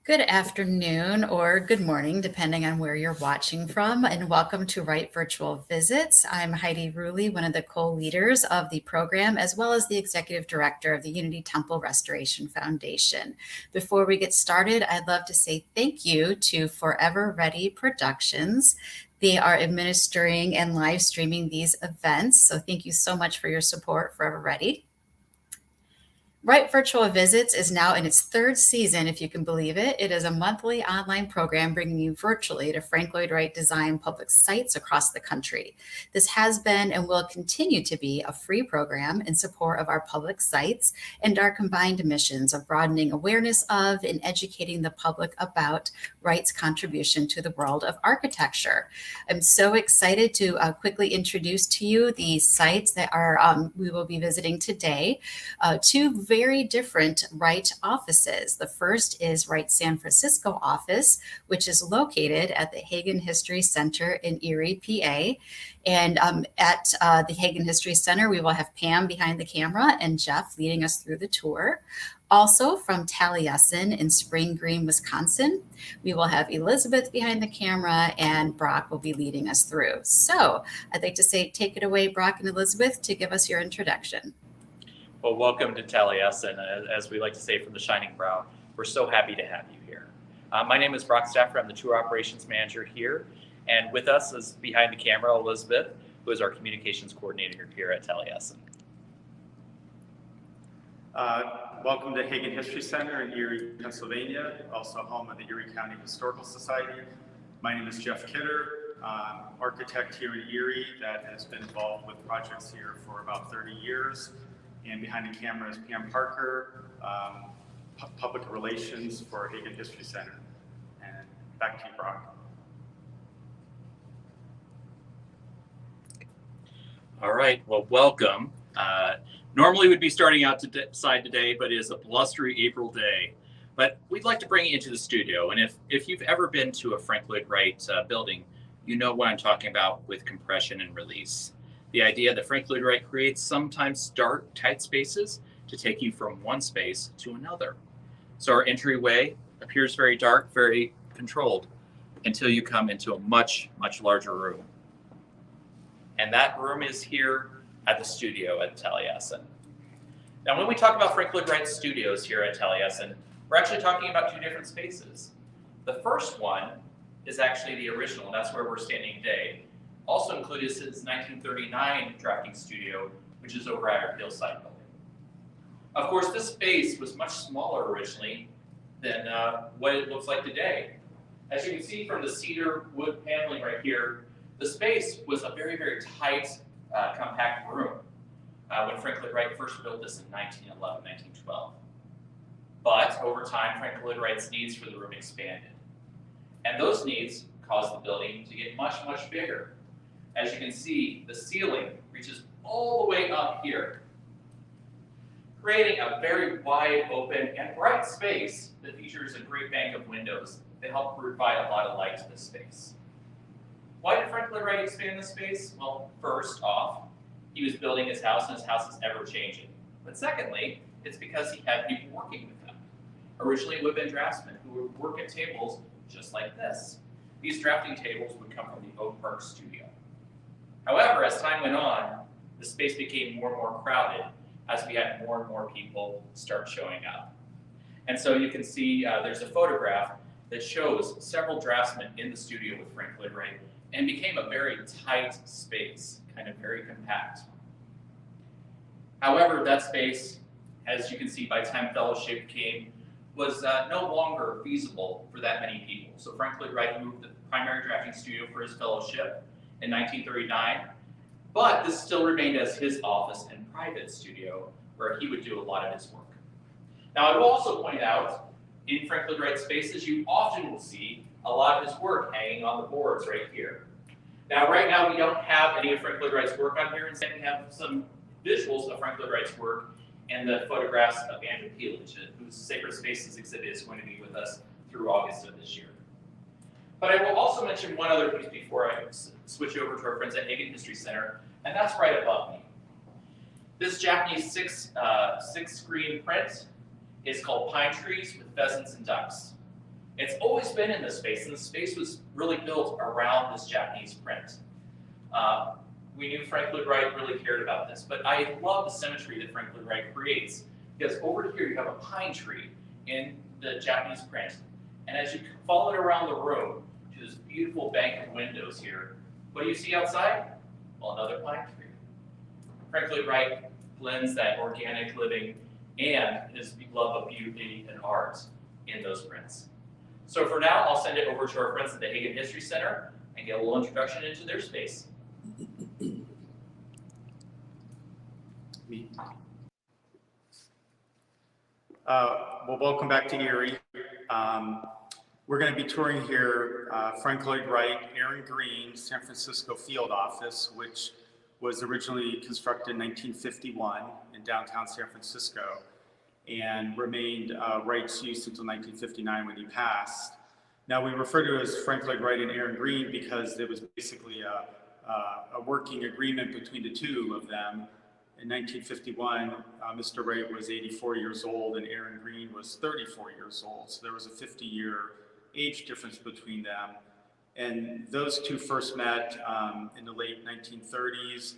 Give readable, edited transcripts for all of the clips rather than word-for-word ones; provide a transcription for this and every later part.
Good afternoon or good morning, depending on where you're watching from, and welcome to Wright Virtual Visits. I'm Heidi Ruley, one of the co-leaders of the program, as well as the executive director of the Unity Temple Restoration Foundation. Before we get started, I'd love to say thank you to Forever Ready Productions. They are administering and live streaming these events, so thank you so much for your support, Forever Ready. Wright Virtual Visits is now in its third season, if you can believe it. It is a monthly online program bringing you virtually to Frank Lloyd Wright design public sites across the country. This has been and will continue to be a free program in support of our public sites and our combined missions of broadening awareness of and educating the public about Wright's contribution to the world of architecture. I'm so excited to quickly introduce to you the sites that we will be visiting today. Two very different Wright offices. The first is Wright San Francisco office, which is located at the Hagen History Center in Erie, PA. And at the Hagen History Center, we will have Pam behind the camera and Jeff leading us through the tour. Also from Taliesin in Spring Green, Wisconsin, we will have Elizabeth behind the camera and Brock will be leading us through. So I'd like to say, take it away, Brock and Elizabeth, to give us your introduction. Well, welcome to Taliesin, as we like to say from the Shining Brow. We're so happy to have you here. My name is Brock Stafford. I'm the tour operations manager here. And with us is behind the camera, Elizabeth, who is our communications coordinator here at Taliesin. Welcome to Hagen History Center in Erie, Pennsylvania, also home of the Erie County Historical Society. My name is Jeff Kidder, architect here in Erie that has been involved with projects here for about 30 years. And behind the camera is Pam Parker, public relations for Hagen History Center. And back to you, Brock. All right, well, welcome. Normally we'd be starting outside today, but it is a blustery April day. But we'd like to bring you into the studio. And if you've ever been to a Frank Lloyd Wright building, you know what I'm talking about with compression and release. The idea that Frank Lloyd Wright creates sometimes dark, tight spaces to take you from one space to another. So our entryway appears very dark, very controlled, until you come into a much, much larger room. And that room is here at the studio at Taliesin. Now, when we talk about Frank Lloyd Wright studios here at Taliesin, we're actually talking about two different spaces. The first one is actually the original, and that's where we're standing today. Also included is his 1939 drafting studio, which is over at our Hillside building. Of course, this space was much smaller originally than what it looks like today. As you can see from the cedar wood paneling right here, the space was a very, very tight, compact room when Frank Lloyd Wright first built this in 1911, 1912. But over time, Frank Lloyd Wright's needs for the room expanded. And those needs caused the building to get much, much bigger. As you can see, the ceiling reaches all the way up here, creating a very wide open and bright space that features a great bank of windows that help provide a lot of light to this space. Why did Frank Lloyd Wright expand this space? Well, first off, he was building his house and his house is ever changing. But secondly, it's because he had people working with him. Originally, it would have been draftsmen who would work at tables just like this. These drafting tables would come from the Oak Park studio. However, as time went on, the space became more and more crowded as we had more and more people start showing up. And so you can see there's a photograph that shows several draftsmen in the studio with Frank Lloyd Wright and became a very tight space, kind of very compact. However, that space, as you can see by the time fellowship came, was no longer feasible for that many people. So Frank Lloyd Wright moved the primary drafting studio for his fellowship in 1939, but this still remained as his office and private studio where he would do a lot of his work. Now, I will also point out, in Frank Lloyd Wright spaces, you often will see a lot of his work hanging on the boards right here. Now, right now, we don't have any of Frank Lloyd Wright's work on here. Instead, we have some visuals of Frank Lloyd Wright's work and the photographs of Andrew Peelich, whose Sacred Spaces exhibit is going to be with us through August of this year. But I will also mention one other piece before I switch over to our friends at Hagen History Center, and that's right above me. This Japanese six screen print is called Pine Trees with Pheasants and Ducks. It's always been in this space, and the space was really built around this Japanese print. We knew Frank Lloyd Wright really cared about this, but I love the symmetry that Frank Lloyd Wright creates, because over here you have a pine tree in the Japanese print, and as you follow it around the room to this beautiful bank of windows here, what do you see outside? Well, another pine tree. Frank Lloyd Wright blends that organic living and his love of beauty and art in those prints. So for now, I'll send it over to our friends at the Hagen History Center and get a little introduction into their space. Well, welcome back to Erie. We're going to be touring here Frank Lloyd Wright, Aaron Green, San Francisco field office, which was originally constructed in 1951 in downtown San Francisco and remained Wright's use until 1959 when he passed. Now we refer to it as Frank Lloyd Wright and Aaron Green because it was basically a working agreement between the two of them. In 1951, Mr. Wright was 84 years old and Aaron Green was 34 years old. So there was a 50-year age difference between them. And those two first met in the late 1930s.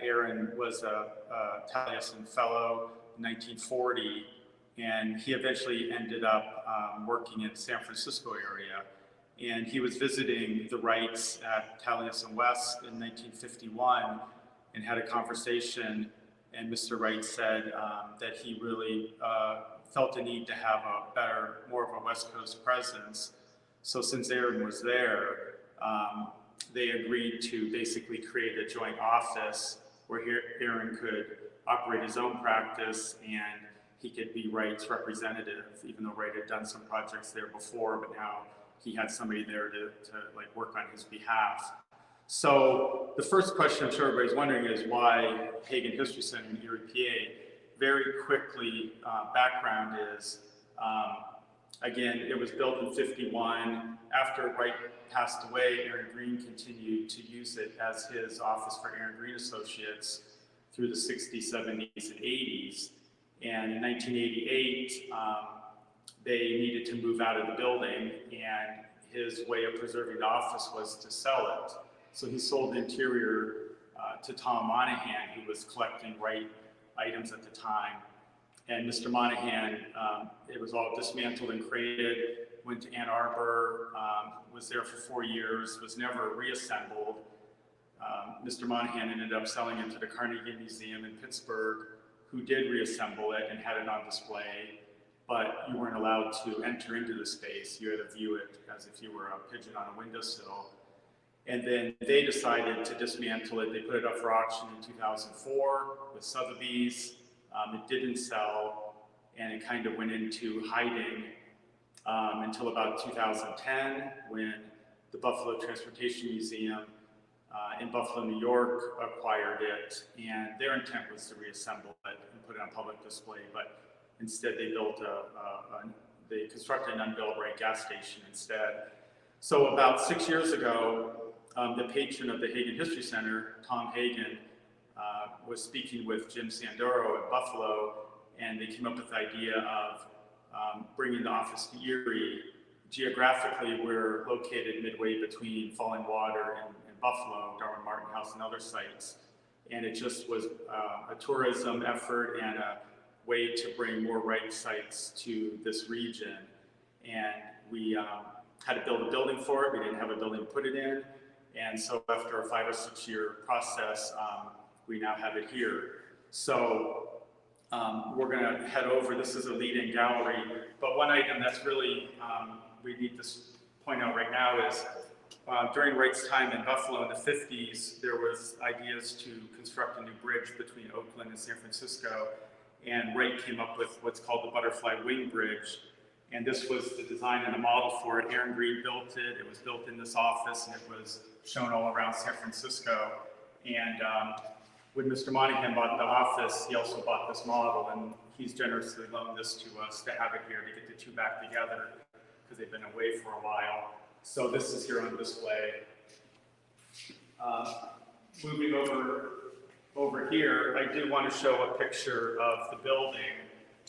Aaron was a Taliesin fellow in 1940, and he eventually ended up working in the San Francisco area. And he was visiting the Wrights at Taliesin West in 1951 and had a conversation, and Mr. Wright said that he really felt the need to have more of a West Coast presence. So since Aaron was there, they agreed to basically create a joint office where Aaron could operate his own practice and he could be Wright's representative, even though Wright had done some projects there before, but now he had somebody there to like work on his behalf. So the first question I'm sure everybody's wondering is why Hagen History Center in Erie, PA? Very quickly, background is, again, it was built in 51. After Wright passed away, Aaron Green continued to use it as his office for Aaron Green Associates through the 60s, 70s, and 80s. And in 1988, they needed to move out of the building, and his way of preserving the office was to sell it. So he sold the interior to Tom Monahan, who was collecting Wright items at the time. And Mr. Monahan, it was all dismantled and created, went to Ann Arbor, was there for 4 years, was never reassembled. Mr. Monahan ended up selling it to the Carnegie Museum in Pittsburgh, who did reassemble it and had it on display, but you weren't allowed to enter into the space. You had to view it as if you were a pigeon on a windowsill. And then they decided to dismantle it. They put it up for auction in 2004 with Sotheby's. It didn't sell, and it kind of went into hiding until about 2010 when the Buffalo Transportation Museum in Buffalo, New York acquired it, and their intent was to reassemble it and put it on public display, but instead they built they constructed an unbuilt Wright gas station instead. So about 6 years ago, the patron of the Hagen History Center, Tom Hagen, was speaking with Jim Sandoro in Buffalo, and they came up with the idea of bringing the office to Erie. Geographically, we're located midway between Falling Water and Buffalo, Darwin Martin House, and other sites. And it just was a tourism effort and a way to bring more Wright sites to this region. And we had to build a building for it. We didn't have a building to put it in. And so after a 5 or 6 year process, we now have it here. So we're gonna head over. This is a lead-in gallery, but one item that's really, we need to point out right now is during Wright's time in Buffalo in the 50s, there was ideas to construct a new bridge between Oakland and San Francisco, and Wright came up with what's called the Butterfly Wing Bridge, and this was the design and the model for it. Aaron Green built it. It was built in this office, and it was shown all around San Francisco. And when Mr. Monahan bought the office, he also bought this model, and he's generously loaned this to us to have it here to get the two back together because they've been away for a while. So this is here on display. Moving over here, I did want to show a picture of the building.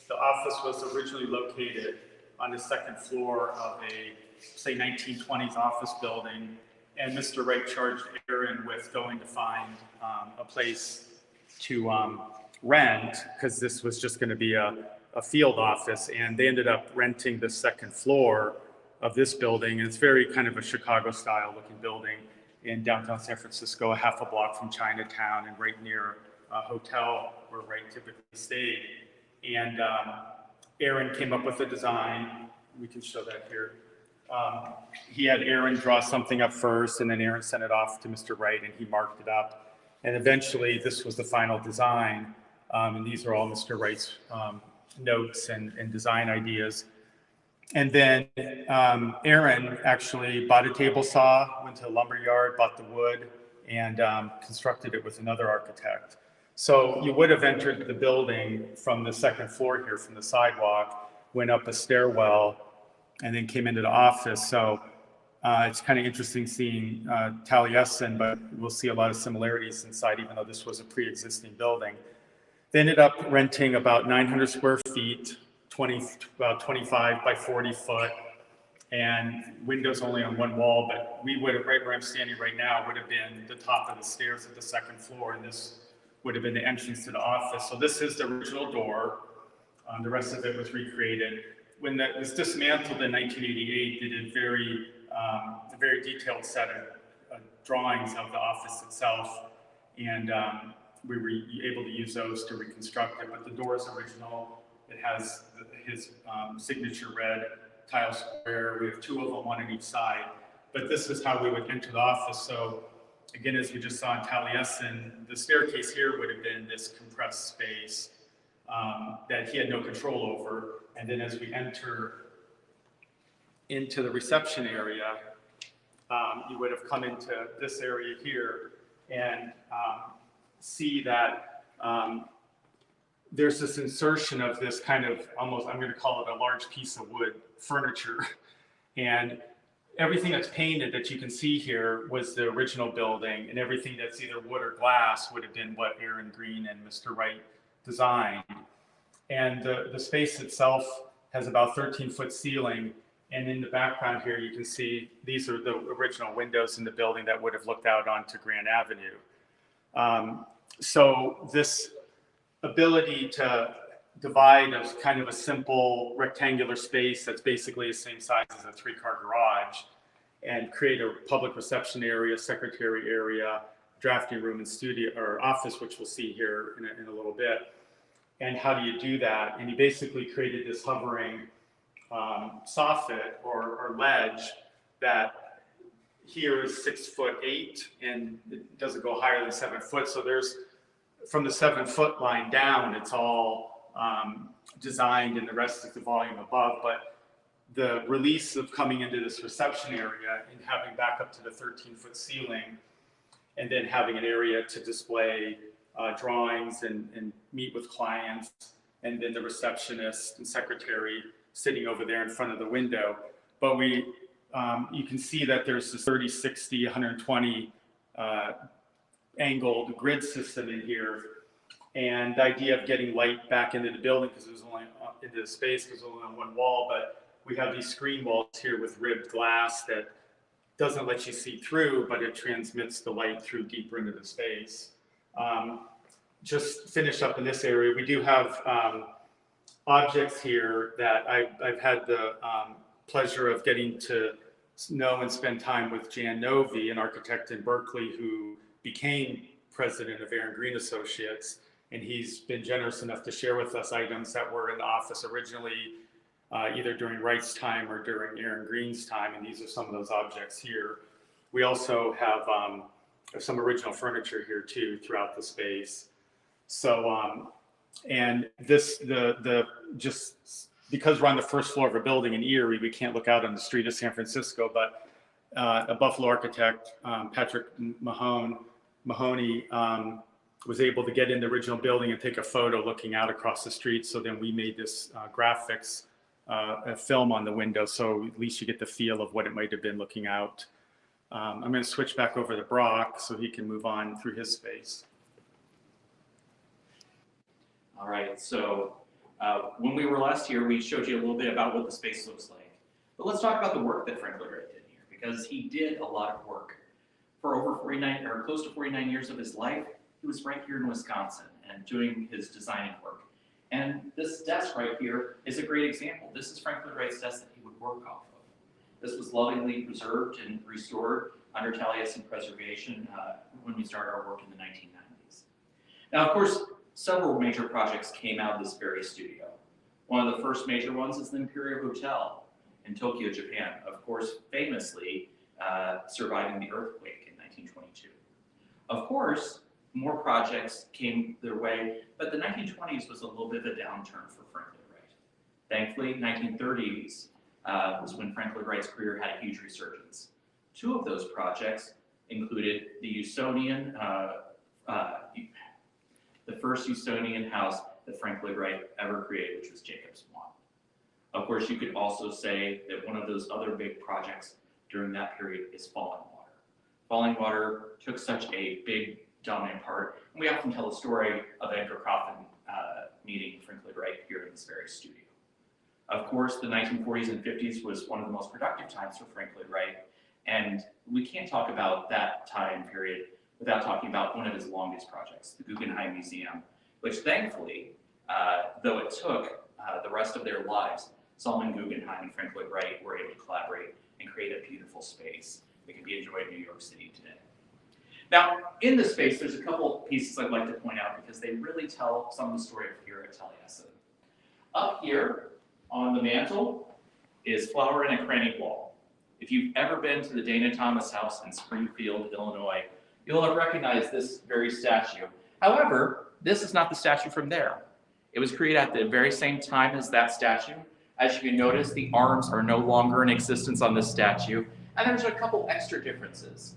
The office was originally located on the second floor of a, say, 1920s office building. And Mr. Wright charged Aaron with going to find a place to rent, because this was just going to be a field office. And they ended up renting the second floor of this building. And it's very kind of a Chicago-style looking building in downtown San Francisco, a half a block from Chinatown and right near a hotel where Wright typically stayed. And Aaron came up with a design. We can show that here. He had Aaron draw something up first, and then Aaron sent it off to Mr. Wright, and he marked it up. And eventually, this was the final design. And these are all Mr. Wright's notes and design ideas. And then Aaron actually bought a table saw, went to a lumber yard, bought the wood, and constructed it with another architect. So you would have entered the building from the second floor here, from the sidewalk, went up a stairwell, and then came into the office. So it's kind of interesting seeing Taliesin, but we'll see a lot of similarities inside, even though this was a pre-existing building. They ended up renting about 900 square feet, about 25 by 40 foot, and windows only on one wall. But we would have, right where I'm standing right now, would have been the top of the stairs at the second floor, and this would have been the entrance to the office. So this is the original door. The rest of it was recreated. When that was dismantled in 1988, they did a very detailed set of drawings of the office itself, and we were able to use those to reconstruct it. But the door is original. It has his signature red tile square. We have two of them, one on each side. But this is how we would enter the office. So again, as we just saw in Taliesin, the staircase here would have been this compressed space that he had no control over. And then as we enter into the reception area, you would have come into this area here and see that there's this insertion of this kind of almost, I'm going to call it a large piece of wood furniture. And everything that's painted that you can see here was the original building, and everything that's either wood or glass would have been what Aaron Green and Mr. Wright designed. And the space itself has about 13-foot ceiling. And in the background here, you can see these are the original windows in the building that would have looked out onto Grand Avenue. So this ability to divide as kind of a simple rectangular space that's basically the same size as a 3-car garage and create a public reception area, secretary area, drafting room and studio or office, which we'll see here in a little bit. And how do you do that? And he basically created this hovering soffit or ledge that here is 6'8", and it doesn't go higher than 7 foot. So there's, from the 7 foot line down, it's all designed, and the rest is the volume above. But the release of coming into this reception area and having back up to the 13-foot ceiling, and then having an area to display drawings and meet with clients, and then the receptionist and secretary sitting over there in front of the window. But you can see that there's this 30, 60, 120 angled grid system in here. And the idea of getting light back into the building, because it was only into the space, because it was only on one wall, but we have these screen walls here with ribbed glass that doesn't let you see through, but it transmits the light through deeper into the space. Just finish up in this area. We do have objects here that I've had the pleasure of getting to know and spend time with Jan Novi, an architect in Berkeley who became president of Aaron Green Associates. And he's been generous enough to share with us items that were in the office originally, either during Wright's time or during Aaron Green's time. And these are some of those objects here. We also have some original furniture here too throughout the space. So, and this, just because we're on the first floor of a building in Erie, we can't look out on the street of San Francisco, but a Buffalo architect, Patrick Mahoney, was able to get in the original building and take a photo looking out across the street. So then we made this graphics a film on the window, so at least you get the feel of what it might have been looking out. I'm going to switch back over to Brock so he can move on through his space. All right, so When we were last here, we showed you a little bit about what the space looks like. But let's talk about the work that Frank Lloyd Wright did here, because he did a lot of work. For over 49 or close to 49 years of his life, he was right here in Wisconsin and doing his designing work. And this desk right here is a great example. This is Frank Lloyd Wright's desk that he would work off of. This was lovingly preserved and restored under Taliesin preservation when we started our work in the 1990s. Now, of course, several major projects came out of this very studio. One of the first major ones is the Imperial Hotel in Tokyo, Japan, of course, famously surviving the earthquake in 1922. Of course, more projects came their way, but the 1920s was a little bit of a downturn for Frank Lloyd Wright. Thankfully, 1930s was when Frank Lloyd Wright's career had a huge resurgence. Two of those projects included the Usonian, the first Usonian house that Frank Lloyd Wright ever created, which was Jacob's Swan. Of course, you could also say that one of those other big projects during that period is Falling Water. Falling Water took such a big, dominant part, and we often tell the story of Edgar Coffin meeting Frank Lloyd Wright here in this very studio. Of course, the 1940s and 50s was one of the most productive times for Frank Lloyd Wright, and we can't talk about that time period without talking about one of his longest projects, the Guggenheim Museum, which thankfully, though it took the rest of their lives, Solomon Guggenheim and Frank Lloyd Wright were able to collaborate and create a beautiful space that can be enjoyed in New York City today. Now, in this space, there's a couple pieces I'd like to point out because they really tell some of the story of here at Taliesin. Up here on the mantle is Flower in a Cranny Wall. If you've ever been to the Dana Thomas House in Springfield, Illinois, you'll have recognized this very statue. However, this is not the statue from there. It was created at the very same time as that statue. As you can notice, the arms are no longer in existence on this statue, and there's a couple extra differences.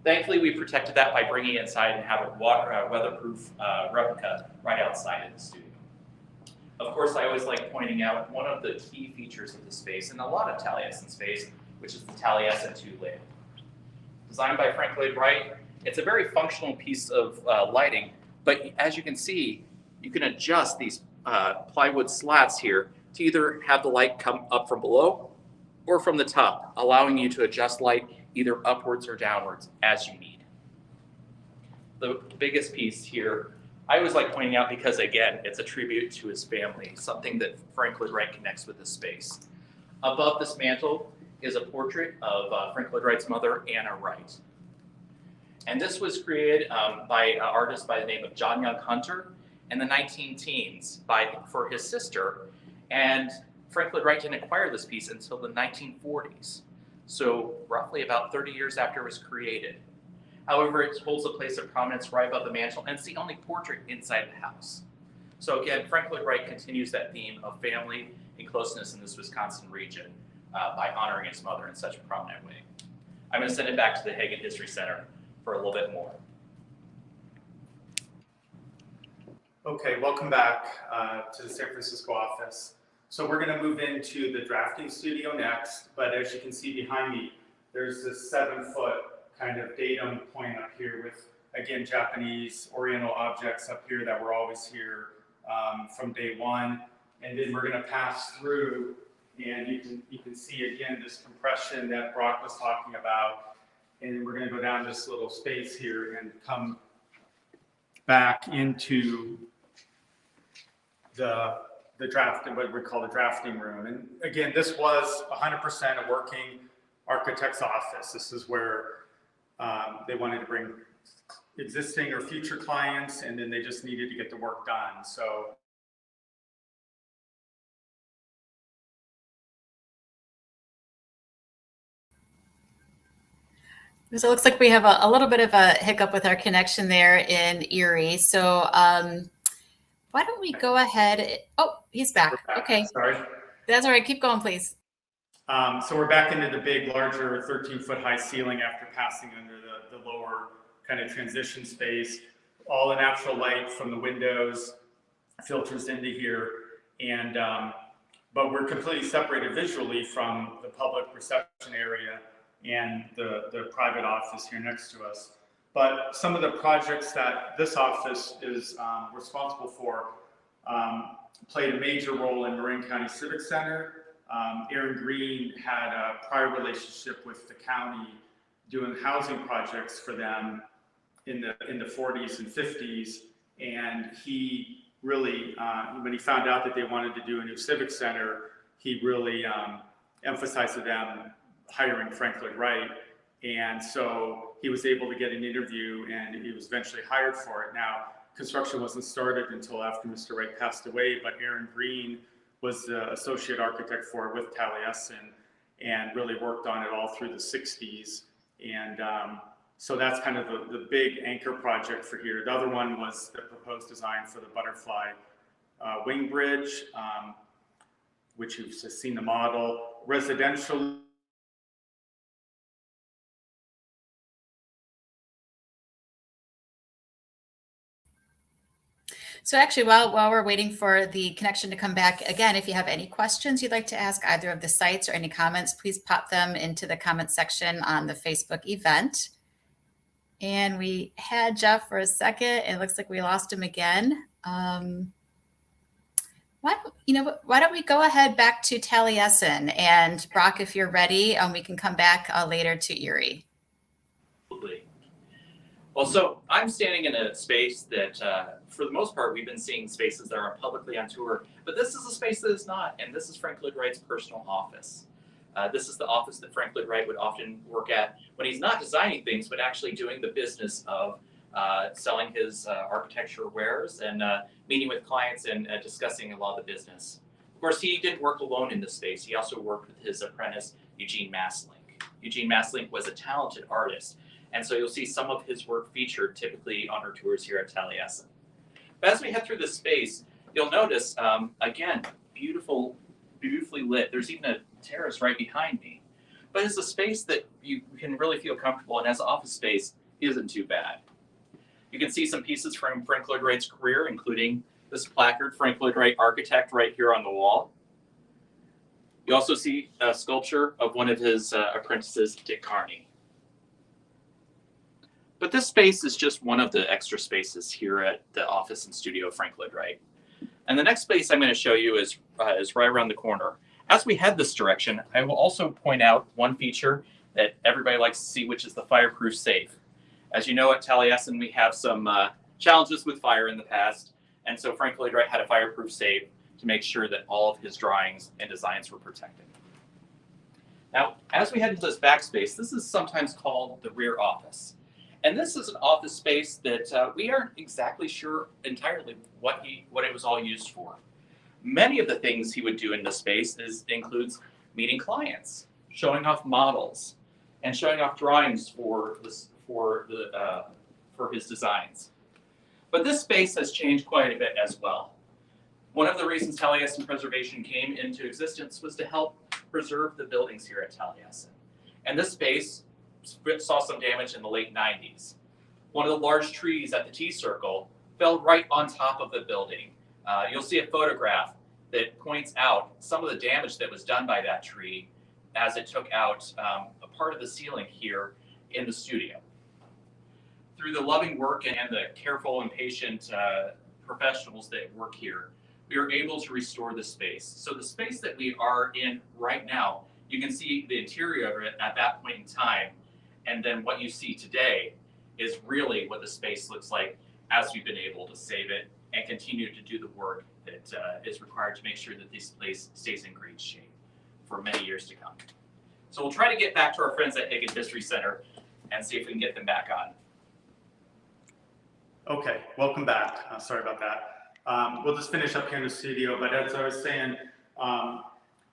Thankfully, we protected that by bringing it inside and have a weatherproof replica right outside of the studio. Of course, I always like pointing out one of the key features of the space, and a lot of Taliesin space, which is the Taliesin 2 lamp. Designed by Frank Lloyd Wright, it's a very functional piece of lighting, but as you can see, you can adjust these plywood slats here to either have the light come up from below or from the top, allowing you to adjust light either upwards or downwards as you need. The biggest piece here, I always like pointing out because, again, it's a tribute to his family, something that Frank Lloyd Wright connects with this space. Above this mantle is a portrait of Frank Lloyd Wright's mother, Anna Wright. And this was created by an artist by the name of John Young Hunter in the 19-teens for his sister. And Frank Lloyd Wright didn't acquire this piece until the 1940s. So roughly about 30 years after it was created. However, it holds a place of prominence right above the mantle, and it's the only portrait inside the house. So again, Frank Lloyd Wright continues that theme of family and closeness in this Wisconsin region by honoring his mother in such a prominent way. I'm going to send it back to the Hagen History Center for a little bit more. Okay, welcome back to the San Francisco office. So we're going to move into the drafting studio next, but as you can see behind me, there's this 7-foot kind of datum point up here with, again, Japanese Oriental objects up here that were always here from day one. And then we're going to pass through, and you can see again this compression that Brock was talking about. And we're going to go down this little space here and come back into the drafting, what we call the drafting room. And again, this was 100% a working architect's office. This is where they wanted to bring existing or future clients, and then they just needed to get the work done. So it looks like we have a little bit of a hiccup with our connection there in Erie. So why don't we go ahead? Oh, he's back. Okay. Sorry. That's all right. Keep going, please. So we're back into the big, larger 13-foot high ceiling after passing under the lower kind of transition space. All the natural light from the windows filters into here. And but we're completely separated visually from the public reception area and the private office here next to us. But some of the projects that this office is responsible for, played a major role in Marin County Civic Center. Aaron Green had a prior relationship with the county doing housing projects for them in the 40s and 50s, and he really, when he found out that they wanted to do a new civic center, he really emphasized to them hiring Frank Lloyd Wright, and so he was able to get an interview, and he was eventually hired for it. Now, construction wasn't started until after Mr. Wright passed away, but Aaron Green was the associate architect for it with Taliesin, and really worked on it all through the 60s. And so that's kind of the big anchor project for here. The other one was the proposed design for the butterfly wing bridge, which you've seen the model. Residential. So actually, while we're waiting for the connection to come back, again, if you have any questions you'd like to ask either of the sites or any comments, please pop them into the comment section on the Facebook event. And we had Jeff for a second. It looks like we lost him again. Why don't we go ahead back to Taliesin, and Brock, if you're ready, we can come back later to Erie. Absolutely. Well, so I'm standing in a space that, for the most part, we've been seeing spaces that are publicly on tour, but this is a space that is not, and this is Frank Lloyd Wright's personal office. This is the office that Frank Lloyd Wright would often work at when he's not designing things, but actually doing the business of selling his architecture wares and meeting with clients and discussing a lot of the business. Of course, he didn't work alone in this space. He also worked with his apprentice, Eugene Masslink. Eugene Masslink was a talented artist, and so you'll see some of his work featured typically on our tours here at Taliesin. But as we head through this space, you'll notice, again, beautifully lit. There's even a terrace right behind me. But it's a space that you can really feel comfortable, and as an office space, isn't too bad. You can see some pieces from Frank Lloyd Wright's career, including this placard, Frank Lloyd Wright Architect, right here on the wall. You also see a sculpture of one of his apprentices, Dick Carney. But this space is just one of the extra spaces here at the office and studio of Frank Lloyd Wright. And the next space I'm going to show you is right around the corner. As we head this direction, I will also point out one feature that everybody likes to see, which is the fireproof safe. As you know, at Taliesin, we have some challenges with fire in the past, and so Frank Lloyd Wright had a fireproof safe to make sure that all of his drawings and designs were protected. Now, as we head into this backspace, this is sometimes called the rear office. And this is an office space that we aren't exactly sure entirely what it was all used for. Many of the things he would do in this space includes meeting clients, showing off models, and showing off drawings for his designs. But this space has changed quite a bit as well. One of the reasons Taliesin Preservation came into existence was to help preserve the buildings here at Taliesin. And this space saw some damage in the late 90s. One of the large trees at the T-circle fell right on top of the building. You'll see a photograph that points out some of the damage that was done by that tree as it took out a part of the ceiling here in the studio. Through the loving work and the careful and patient professionals that work here, we were able to restore the space. So the space that we are in right now, you can see the interior of it at that point in time. And then what you see today is really what the space looks like as we've been able to save it and continue to do the work that is required to make sure that this place stays in great shape for many years to come. So we'll try to get back to our friends at Hagen History Center and see if we can get them back on. Okay, welcome back. Sorry about that. We'll just finish up here in the studio, but as I was saying,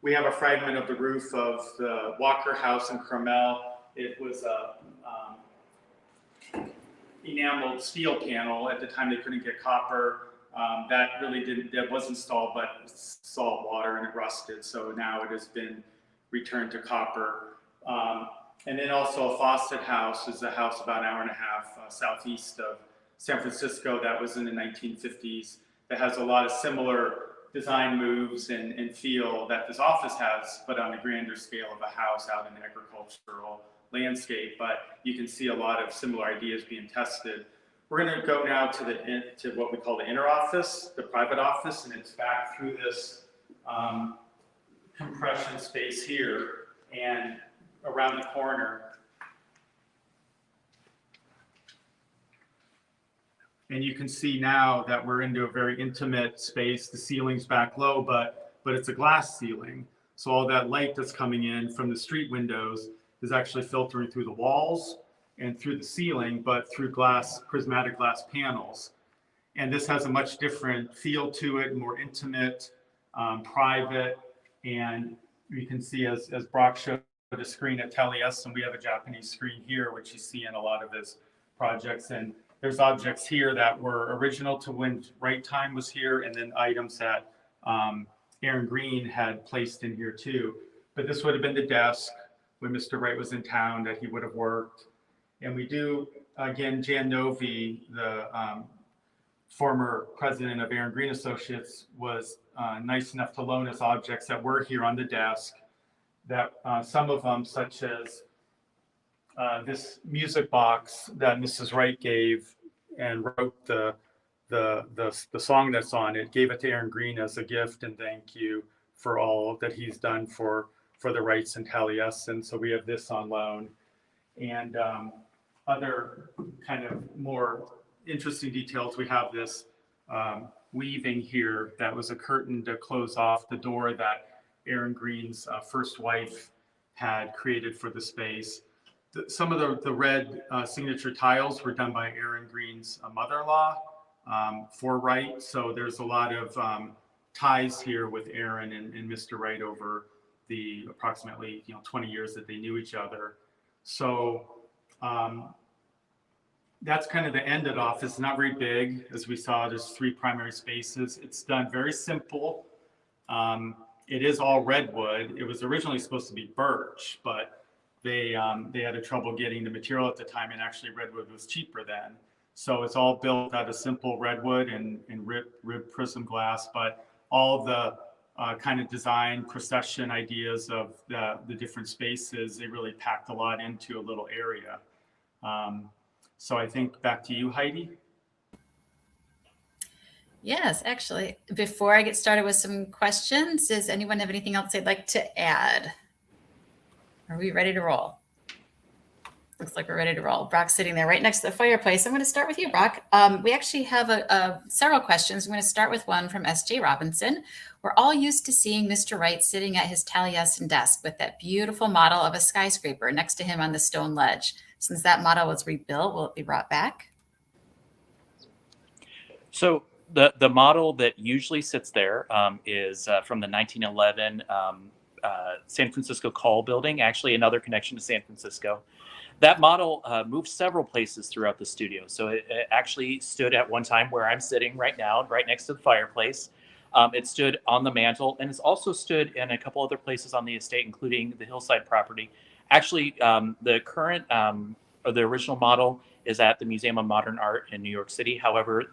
we have a fragment of the roof of the Walker House in Carmel. It was a enameled steel panel. At the time, they couldn't get copper. That was installed, but salt water and it rusted. So now it has been returned to copper. And then also a Fawcett House is a house about an hour and a half southeast of San Francisco that was in the 1950s that has a lot of similar design moves and feel that this office has, but on a grander scale of a house out in agricultural landscape. But you can see a lot of similar ideas being tested. We're going to go now to what we call the inner office, the private office, and it's back through this compression space here and around the corner. And you can see now that we're into a very intimate space. The ceiling's back low, but it's a glass ceiling. So all that light that's coming in from the street windows is actually filtering through the walls and through the ceiling, but through prismatic glass panels. And this has a much different feel to it, more intimate, private. And you can see, as Brock showed the screen at Taliesin, we have a Japanese screen here, which you see in a lot of his projects. And there's objects here that were original to when Wright time was here, and then items that Aaron Green had placed in here too. But this would have been the desk when Mr. Wright was in town that he would have worked. And we do, again, Jan Novi, the former president of Aaron Green Associates, was nice enough to loan us objects that were here on the desk, that some of them, such as this music box that Mrs. Wright gave and wrote the song that's on it, gave it to Aaron Green as a gift and thank you for all that he's done for the Wrights and Taliesin. So we have this on loan. And other kind of more interesting details, we have this weaving here that was a curtain to close off the door that Aaron Green's first wife had created for the space. Some of the red signature tiles were done by Aaron Green's mother-in-law for Wright. So there's a lot of ties here with Aaron and Mr. Wright over the approximately 20 years that they knew each other. So that's kind of the end of the office. It's not very big. As we saw, there's 3 primary spaces. It's done very simple. It is all redwood. It was originally supposed to be birch, but they had a trouble getting the material at the time, and actually redwood was cheaper then. So it's all built out of simple redwood and rib prism glass, but all the kind of design procession ideas of the different spaces, they really packed a lot into a little area. So I think back to you, Heidi. Yes, actually, before I get started with some questions, does anyone have anything else they'd like to add? Are we ready to roll? Looks like we're ready to roll. Brock's sitting there right next to the fireplace. I'm going to start with you, Brock. We actually have several questions. I'm going to start with one from S.J. Robinson. We're all used to seeing Mr. Wright sitting at his Taliesin desk with that beautiful model of a skyscraper next to him on the stone ledge. Since that model was rebuilt, will it be brought back? So the model that usually sits there is from the 1911 San Francisco Call building, actually another connection to San Francisco. That model moved several places throughout the studio. So it actually stood at one time where I'm sitting right now, right next to the fireplace. It stood on the mantle, and it's also stood in a couple other places on the estate, including the hillside property. Actually, the current or the original model is at the Museum of Modern Art in New York City. However,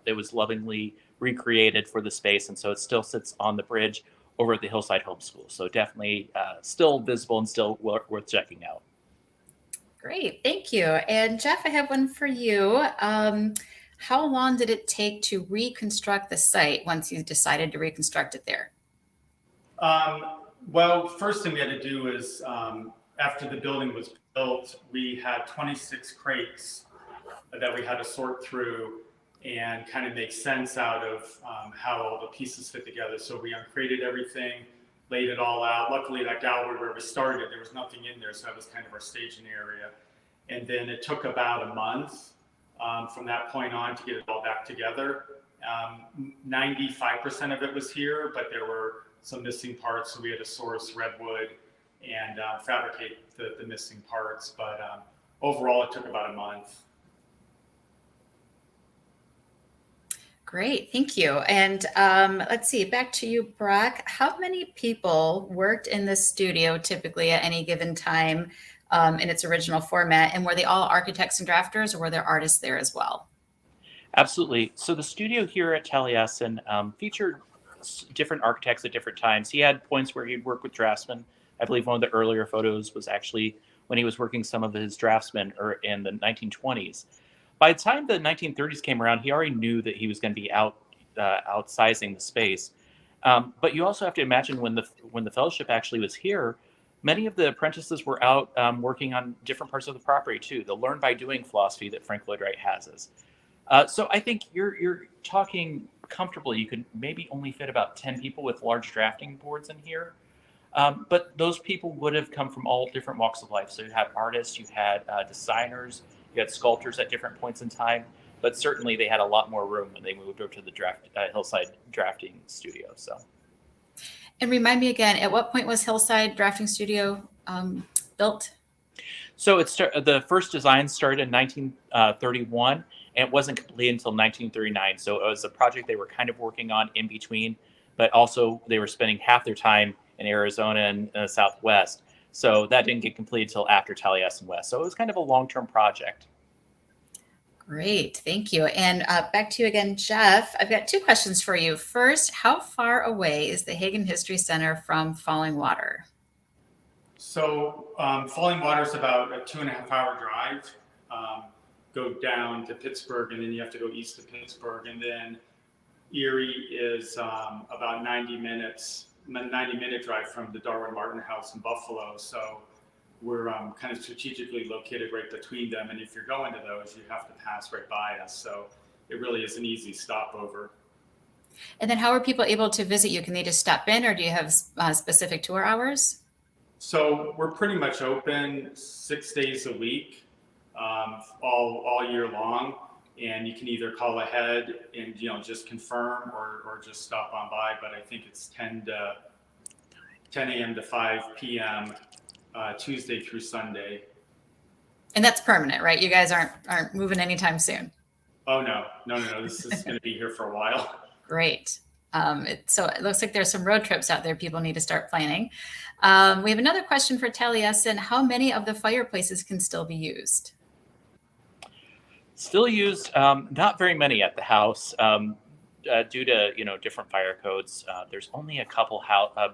it was lovingly recreated for the space, and so it still sits on the bridge over at the Hillside Home School. So definitely still visible and still worth checking out. Great, thank you. And Jeff, I have one for you. How long did it take to reconstruct the site once you decided to reconstruct it there? Well, first thing we had to do is, after the building was built, we had 26 crates that we had to sort through and kind of make sense out of how all the pieces fit together. So we uncrated everything, laid it all out. Luckily, that gallery where we started, there was nothing in there, so that was kind of our staging area. And then it took about a month from that point on to get it all back together. 95% of it was here, but there were some missing parts, so we had to source redwood and fabricate the missing parts. But overall, it took about a month. Great, thank you. And let's see, back to you, Brock. How many people worked in this studio typically at any given time in its original format? And were they all architects and drafters, or were there artists there as well? Absolutely. So the studio here at Taliesin featured different architects at different times. He had points where he'd work with draftsmen. I believe one of the earlier photos was actually when he was working some of his draftsmen in the 1920s. By the time the 1930s came around, he already knew that he was going to be outsizing the space. But you also have to imagine when the fellowship actually was here, many of the apprentices were out working on different parts of the property too. The learn by doing philosophy that Frank Lloyd Wright has is. So I think you're talking comfortably. You could maybe only fit about 10 people with large drafting boards in here. But those people would have come from all different walks of life. So you had artists, you had designers, you had sculptors at different points in time. But certainly they had a lot more room when they moved over to the Hillside drafting studio. So. And remind me again, at what point was Hillside Drafting Studio built? So the first design started in 1931, and it wasn't completed until 1939. So it was a project they were kind of working on in between, but also they were spending half their time in Arizona and the Southwest. So that didn't get completed until after Taliesin West. So it was kind of a long-term project. Great, thank you. And back to you again, Jeff. I've got two questions for you. First, how far away is the Hagen History Center from Falling Water? So Falling Water is about a 2.5-hour drive. Go down to Pittsburgh, and then you have to go east to Pittsburgh, and then Erie is about 90-minute drive from the Darwin Martin House in Buffalo. So we're kind of strategically located right between them, and if you're going to those, you have to pass right by us. So it really is an easy stopover. And then how are people able to visit you? Can they just stop in, or do you have specific tour hours? So we're pretty much open 6 days a week, all year long. And you can either call ahead and just confirm or just stop on by. But I think it's 10 a.m. to 5 p.m. Tuesday through Sunday. And that's permanent, right? You guys aren't moving anytime soon. Oh no. This is going to be here for a while. Great. So it looks like there's some road trips out there people need to start planning. We have another question for Taliesin. How many of the fireplaces can still be used? Still used, not very many at the house due to different fire codes. There's only a couple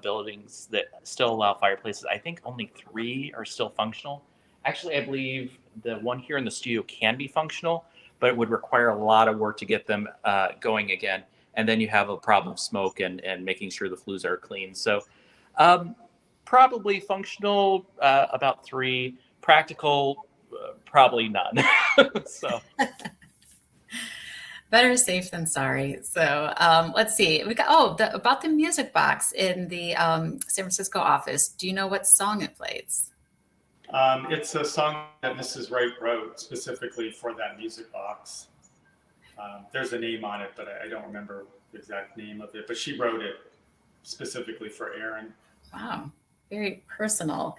buildings that still allow fireplaces. I think only 3 are still functional. Actually, I believe the one here in the studio can be functional, but it would require a lot of work to get them going again. And then you have a problem of smoke and making sure the flues are clean. So probably functional, about 3. Practical, probably none. So Better safe than sorry. So let's see. We got about the music box in the San Francisco office. Do you know what song it plays? It's a song that Mrs. Wright wrote specifically for that music box. There's a name on it, but I don't remember the exact name of it. But she wrote it specifically for Aaron. Wow. Very personal.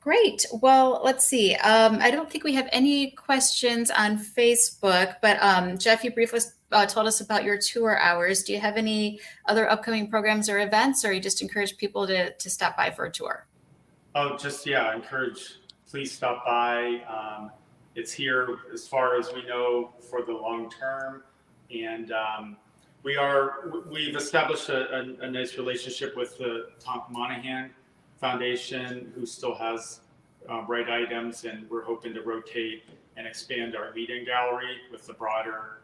Great. Well, let's see. I don't think we have any questions on Facebook, but Jeff, you briefly told us about your tour hours. Do you have any other upcoming programs or events, or you just encourage people to stop by for a tour? Oh, I encourage, please stop by. It's here as far as we know for the long term. And we've established a nice relationship with the Tom Monahan Foundation, who still has Wright items, and we're hoping to rotate and expand our lead-in gallery with the broader,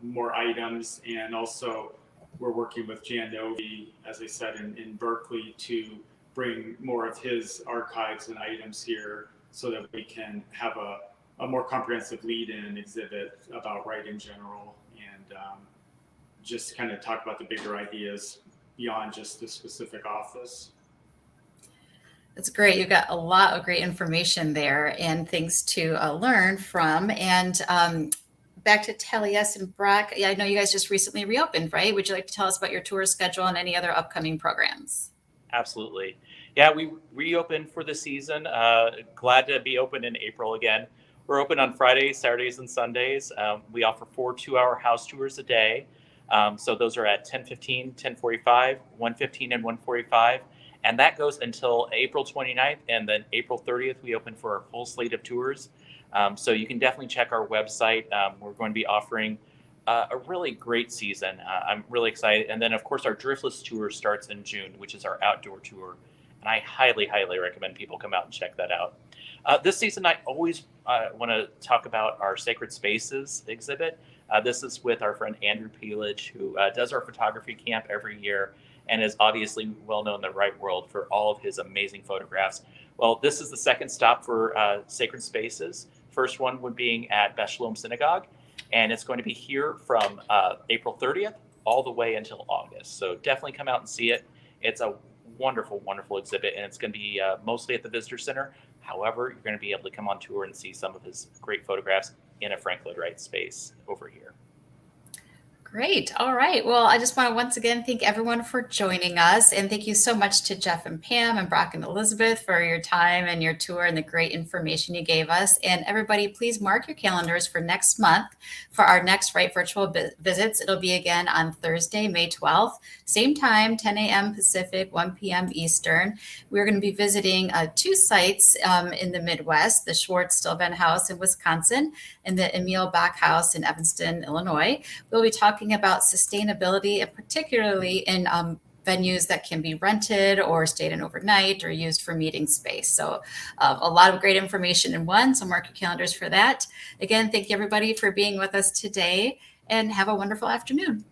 more items. And also we're working with Jan Novi, as I said, in Berkeley, to bring more of his archives and items here so that we can have a more comprehensive lead-in exhibit about Wright in general, and just kind of talk about the bigger ideas beyond just the specific office. That's great. You've got a lot of great information there and things to learn from. And back to Taliesin Brock. Yeah, I know you guys just recently reopened, right? Would you like to tell us about your tour schedule and any other upcoming programs? Absolutely. Yeah, we reopened for the season. Glad to be open in April again. We're open on Fridays, Saturdays, and Sundays. We offer 4 2-hour house tours a day. So those are at 10:15, 10:45, 1:15, and 1:45. And that goes until April 29th. And then April 30th, we open for a full slate of tours. So you can definitely check our website. We're going to be offering a really great season. I'm really excited. And then, of course, our Driftless tour starts in June, which is our outdoor tour. And I highly, highly recommend people come out and check that out. This season, I always want to talk about our Sacred Spaces exhibit. This is with our friend Andrew Peelage, who does our photography camp every year and is obviously well known in the Wright world for all of his amazing photographs. Well, this is the second stop for Sacred Spaces. First one would being at Beth Shalom Synagogue, and it's going to be here from April 30th all the way until August. So definitely come out and see it. It's a wonderful, wonderful exhibit, and it's going to be mostly at the Visitor Center. However, you're going to be able to come on tour and see some of his great photographs in a Frank Lloyd Wright space over here. Great. All right. Well, I just want to once again thank everyone for joining us. And thank you so much to Jeff and Pam and Brock and Elizabeth for your time and your tour and the great information you gave us. And everybody, please mark your calendars for next month for our next Wright virtual visits. It'll be again on Thursday, May 12th, same time, 10 a.m. Pacific, 1 p.m. Eastern. We're going to be visiting two sites in the Midwest, the Schwartz Stillben House in Wisconsin and the Emil Bach House in Evanston, Illinois. We'll be talking about sustainability, and particularly in venues that can be rented or stayed in overnight or used for meeting space. So a lot of great information in one. So mark your calendars for that. Again, thank you everybody for being with us today, and have a wonderful afternoon.